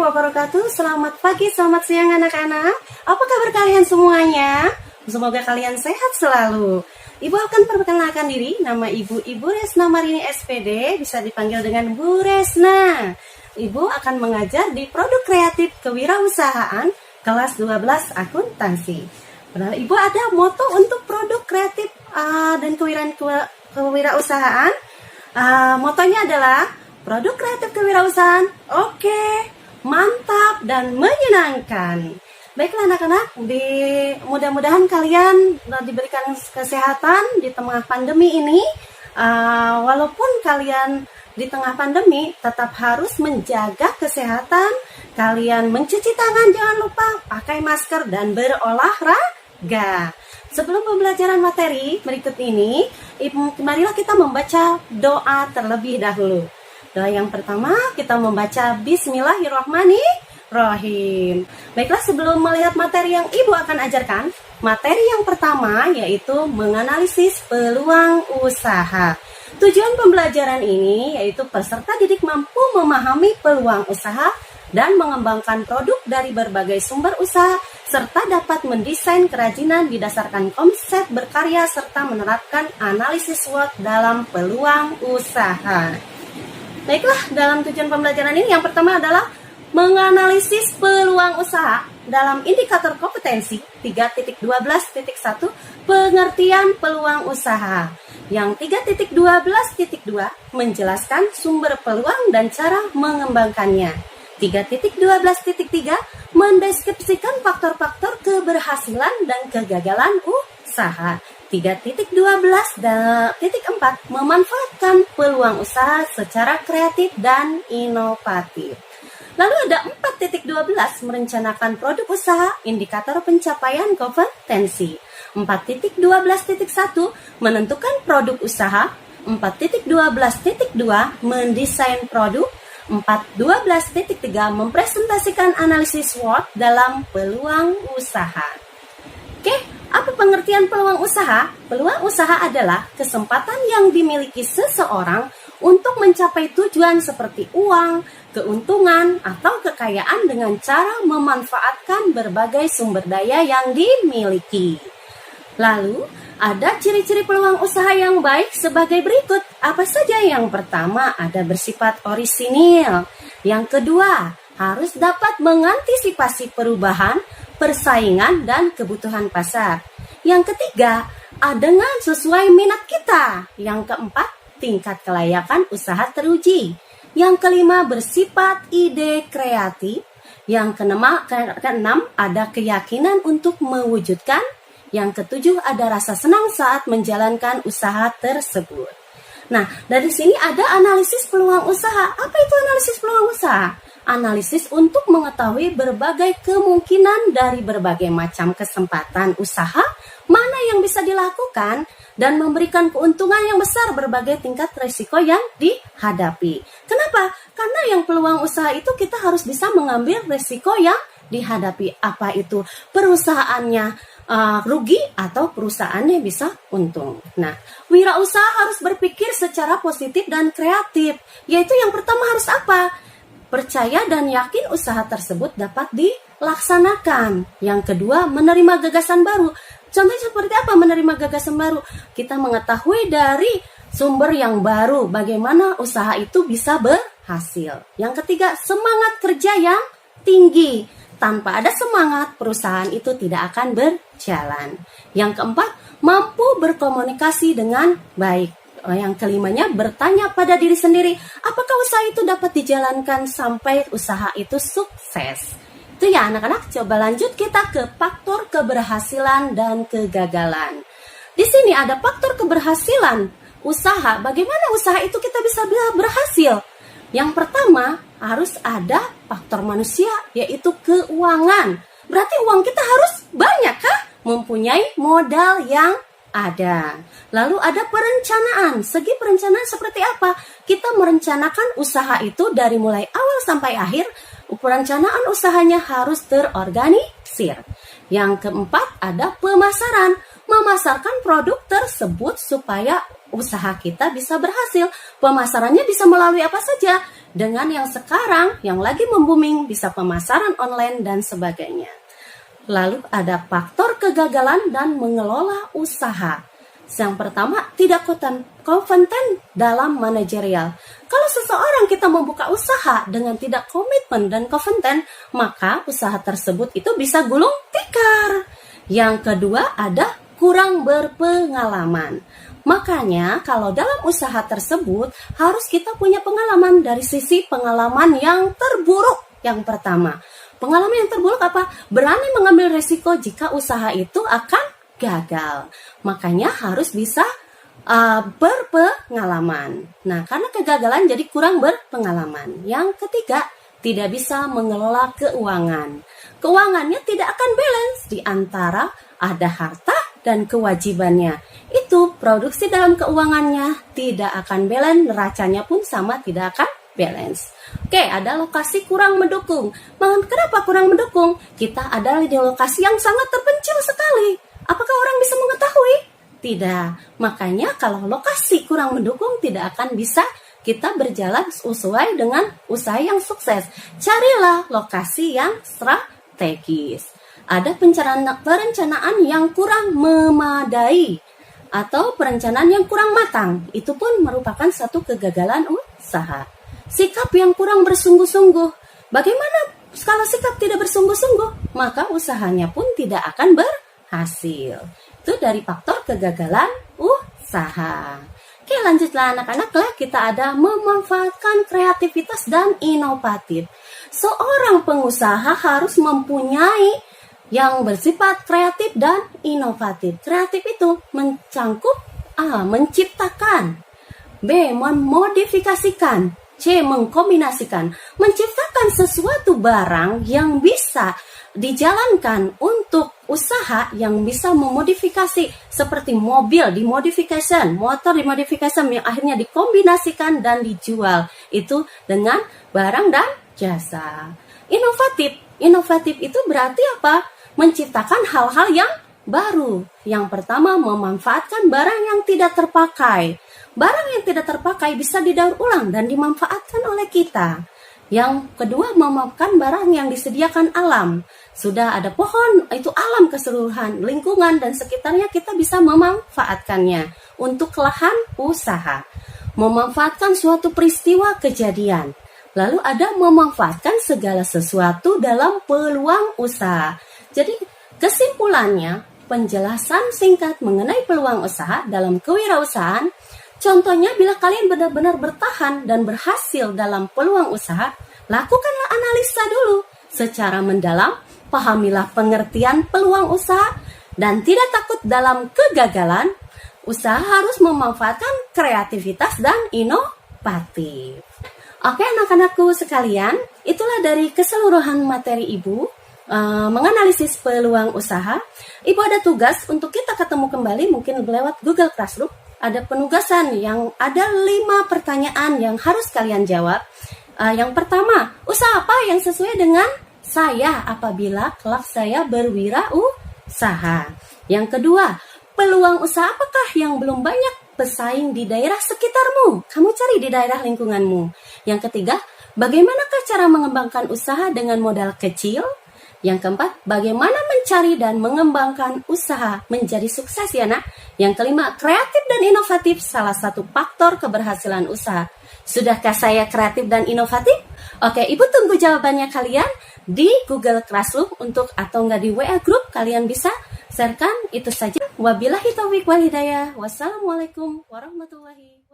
wabarakatuh. Selamat pagi, selamat siang anak-anak. Apa kabar kalian semuanya? Semoga kalian sehat selalu. Ibu akan perkenalkan diri. Nama Ibu Resna Marini SPD, bisa dipanggil dengan Bu Resna. Ibu akan mengajar di Produk Kreatif Kewirausahaan kelas 12 akuntansi. Ibu ada moto untuk produk kreatif dan kewirausahaan. Motonya adalah produk kreatif kewirausahaan, oke, mantap, dan menyenangkan. Baiklah anak-anak, mudah-mudahan kalian diberikan kesehatan di tengah pandemi ini. Walaupun kalian di tengah pandemi, tetap harus menjaga kesehatan. Kalian mencuci tangan, jangan lupa, pakai masker, dan berolahraga. Sebelum pembelajaran materi berikut ini, marilah kita membaca doa terlebih dahulu. Doa yang pertama, kita membaca Bismillahirrahmanirrahim. Baiklah, sebelum melihat materi yang Ibu akan ajarkan, materi yang pertama yaitu menganalisis peluang usaha. Tujuan pembelajaran ini yaitu peserta didik mampu memahami peluang usaha dan mengembangkan produk dari berbagai sumber usaha, serta dapat mendesain kerajinan didasarkan konsep berkarya serta menerapkan analisis SWOT dalam peluang usaha. Baiklah, dalam tujuan pembelajaran ini yang pertama adalah menganalisis peluang usaha dalam indikator kompetensi 3.12.1 pengertian peluang usaha. Yang 3.12.2 menjelaskan sumber peluang dan cara mengembangkannya. 3.12.3 mendeskripsikan faktor-faktor keberhasilan dan kegagalan usaha. 3.12.4 memanfaatkan peluang usaha secara kreatif dan inovatif. Lalu ada 4.12 merencanakan produk usaha, indikator pencapaian kompetensi. 4.12.1 menentukan produk usaha. 4.12.2 mendesain produk. 4.12.3 mempresentasikan analisis SWOT dalam peluang usaha. Oke, apa pengertian peluang usaha? Peluang usaha adalah kesempatan yang dimiliki seseorang untuk mencapai tujuan seperti uang, keuntungan, atau kekayaan dengan cara memanfaatkan berbagai sumber daya yang dimiliki. Lalu, ada ciri-ciri peluang usaha yang baik sebagai berikut. Apa saja? Yang pertama, ada bersifat orisinil. Yang kedua, harus dapat mengantisipasi perubahan, persaingan, dan kebutuhan pasar. Yang ketiga, dengan sesuai minat kita. Yang keempat, tingkat kelayakan usaha teruji. Yang kelima, bersifat ide kreatif. Yang keenam, ada keyakinan untuk mewujudkan. Yang ketujuh, ada rasa senang saat menjalankan usaha tersebut. Nah, dari sini ada analisis peluang usaha. Apa itu analisis peluang usaha? Analisis untuk mengetahui berbagai kemungkinan dari berbagai macam kesempatan usaha, mana yang bisa dilakukan, dan memberikan keuntungan yang besar berbagai tingkat risiko yang dihadapi. Kenapa? Karena yang peluang usaha itu kita harus bisa mengambil risiko yang dihadapi. Apa itu? Perusahaannya rugi atau perusahaannya bisa untung. Nah, wirausaha harus berpikir secara positif dan kreatif. Yaitu yang pertama harus apa? Percaya dan yakin usaha tersebut dapat dilaksanakan. Yang kedua, menerima gagasan baru. Contohnya seperti apa menerima gagasan baru? Kita mengetahui dari sumber yang baru bagaimana usaha itu bisa berhasil. Yang ketiga, semangat kerja yang tinggi. Tanpa ada semangat, perusahaan itu tidak akan berjalan. Yang keempat, mampu berkomunikasi dengan baik. Yang kelimanya, bertanya pada diri sendiri, apakah usaha itu dapat dijalankan sampai usaha itu sukses? Itu ya anak-anak, coba lanjut kita ke faktor keberhasilan dan kegagalan. Di sini ada faktor keberhasilan usaha. Bagaimana usaha itu kita bisa berhasil? Yang pertama, harus ada faktor manusia, yaitu keuangan. Berarti uang kita harus banyak kah? Mempunyai modal yang ada. Lalu ada perencanaan. Segi perencanaan seperti apa? Kita merencanakan usaha itu dari mulai awal sampai akhir. Perencanaan usahanya harus terorganisir. Yang keempat ada pemasaran, memasarkan produk tersebut supaya usaha kita bisa berhasil. Pemasarannya bisa melalui apa saja? Dengan yang sekarang yang lagi membuming, bisa pemasaran online dan sebagainya. Lalu ada faktor kegagalan dan mengelola usaha. Yang pertama, tidak kompeten dalam manajerial. Kalau seseorang kita membuka usaha dengan tidak komitmen dan kompeten, maka usaha tersebut itu bisa gulung tikar. Yang kedua ada kurang berpengalaman. Makanya kalau dalam usaha tersebut harus kita punya pengalaman dari sisi pengalaman yang terburuk. Yang pertama, pengalaman yang terburuk apa? Berani mengambil resiko jika usaha itu akan gagal. Makanya harus bisa berpengalaman. Nah, karena kegagalan jadi kurang berpengalaman. Yang ketiga, tidak bisa mengelola keuangan. Keuangannya tidak akan balance di antara ada harta dan kewajibannya. Itu produksi dalam keuangannya tidak akan balance, neracanya pun sama tidak akan balance. Oke, ada lokasi kurang mendukung. Kenapa kurang mendukung? Kita ada di lokasi yang sangat terpencil sekali. Apakah orang bisa mengetahui? Tidak. Makanya kalau lokasi kurang mendukung tidak akan bisa kita berjalan sesuai dengan usaha yang sukses. Carilah lokasi yang strategis. Ada perencanaan yang kurang memadai atau perencanaan yang kurang matang. Itu pun merupakan satu kegagalan usaha. Sikap yang kurang bersungguh-sungguh. Bagaimana kalau sikap tidak bersungguh-sungguh? Maka usahanya pun tidak akan berhasil. Itu dari faktor kegagalan usaha. Oke, lanjutlah anak-anak, kita ada memanfaatkan kreativitas dan inovatif. Seorang pengusaha harus mempunyai yang bersifat kreatif dan inovatif. Kreatif itu mencangkup A. Menciptakan, B. memodifikasikan, C. mengkombinasikan. Menciptakan sesuatu barang yang bisa dijalankan untuk usaha yang bisa memodifikasi seperti mobil dimodifikasi, motor dimodifikasi yang akhirnya dikombinasikan dan dijual itu dengan barang dan jasa. Inovatif itu berarti apa? Menciptakan hal-hal yang baru. Yang pertama, memanfaatkan barang yang tidak terpakai. Barang yang tidak terpakai bisa didaur ulang dan dimanfaatkan oleh kita. Yang kedua, memanfaatkan barang yang disediakan alam. Sudah ada pohon, itu alam keseluruhan, lingkungan dan sekitarnya kita bisa memanfaatkannya untuk lahan usaha. Memanfaatkan suatu peristiwa kejadian. Lalu ada memanfaatkan segala sesuatu dalam peluang usaha. Jadi kesimpulannya, penjelasan singkat mengenai peluang usaha dalam kewirausahaan. Contohnya, bila kalian benar-benar bertahan dan berhasil dalam peluang usaha, lakukanlah analisa dulu secara mendalam, pahamilah pengertian peluang usaha, dan tidak takut dalam kegagalan. Usaha harus memanfaatkan kreativitas dan inovatif. Oke, anak-anakku sekalian, itulah dari keseluruhan materi Ibu menganalisis peluang usaha. Ibu ada tugas untuk kita ketemu kembali mungkin lewat Google Classroom. Ada penugasan yang ada 5 pertanyaan yang harus kalian jawab. Yang pertama, usaha apa yang sesuai dengan saya apabila kelak saya berwirausaha? Yang kedua, peluang usaha apakah yang belum banyak pesaing di daerah sekitarmu? Kamu cari di daerah lingkunganmu. Yang ketiga, bagaimanakah cara mengembangkan usaha dengan modal kecil? Yang keempat, bagaimana mencari dan mengembangkan usaha menjadi sukses ya nak? Yang kelima, kreatif dan inovatif salah satu faktor keberhasilan usaha. Sudahkah saya kreatif dan inovatif? Oke, Ibu tunggu jawabannya kalian di Google Classroom atau enggak di WA Group, kalian bisa sharekan. Itu saja. Wabillahi taufiq wal hidayah. Wassalamualaikum warahmatullahi wabarakatuh.